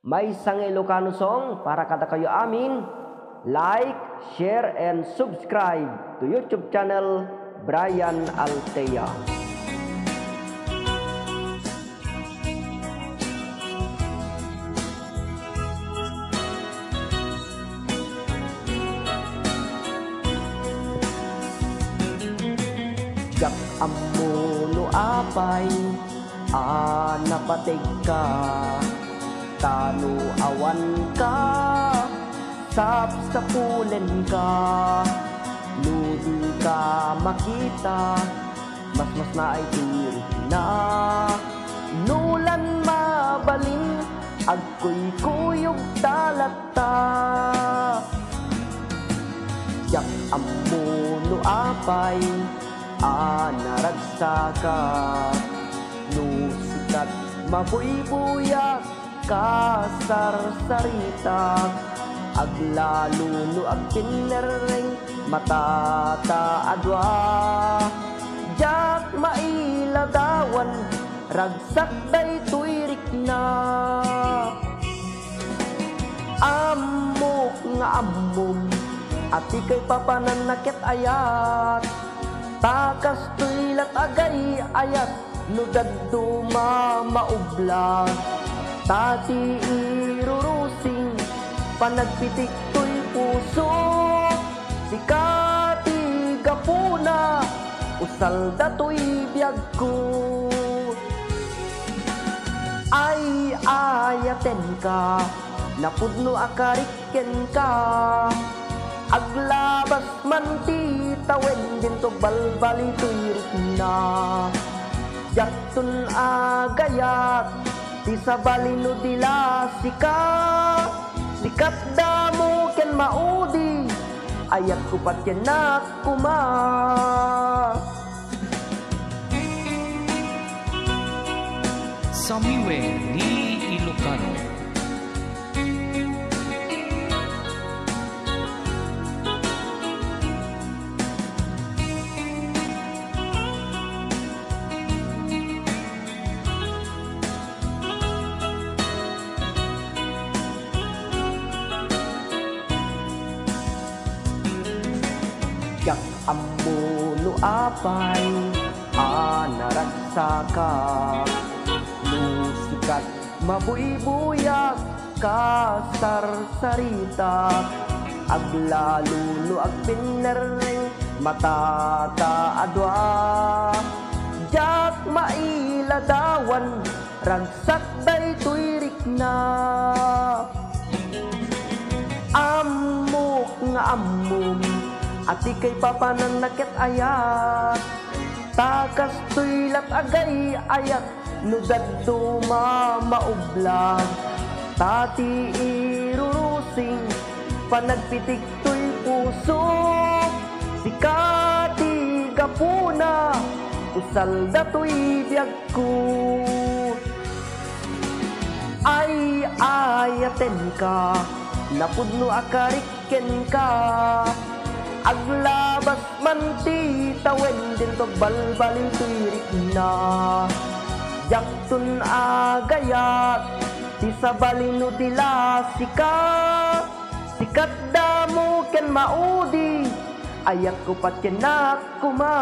May isang Ilocano song para kada kayo amin. Like, share, and subscribe to YouTube channel Brian Altea. Jak amuno apay, napatig ka, tanu awan ka, sapsapulen ka, ludi ka makita, mas na ay diri na, nulan mabalin, agko'y kuyog talata. Jak amuno apay, naragsaka, nusikat mabuybuyak ka sarsarita, aglaluno ag tinereng matata adwa. Jak mailadawan ragsak day tuirik na, amok nga ammom ati kay papananakit ayat, takas tuilat agay ayat nudaddo maubla, tati irurusing panagpitik to'y puso, sikati gapuna usal dato'y biyag ko. Ay ayaten ka, napudno akariken ka, aglabas man ti tawen din to balbali tuirik na. Jaktun agayat ti sabalino dila sika, sikat damo ken maudi ayat kupat ken nakuma. Samiwe ni Ilocano. Jak amuno apay, naragsaka, nusikat mabuybuyak ka sarsarita, aglaluno ag pinereng matata adwa. Jak mailadawan ragsak day tuirik na, amok nga ammom ati kay papananakit ayat, takas tuilat agay ayat nudaddo maubla, tati irurusing panagpitik to'y puso, sikati gapuna usal dato'y biyag ko. Ay ayaten ka, napudno akariken ka, aglabas man ti tawen din to balbalin tuirik na. Jaktun agayat ti sabalino dila sika, sikat damo ken maudi ayat kupat ken nakuma.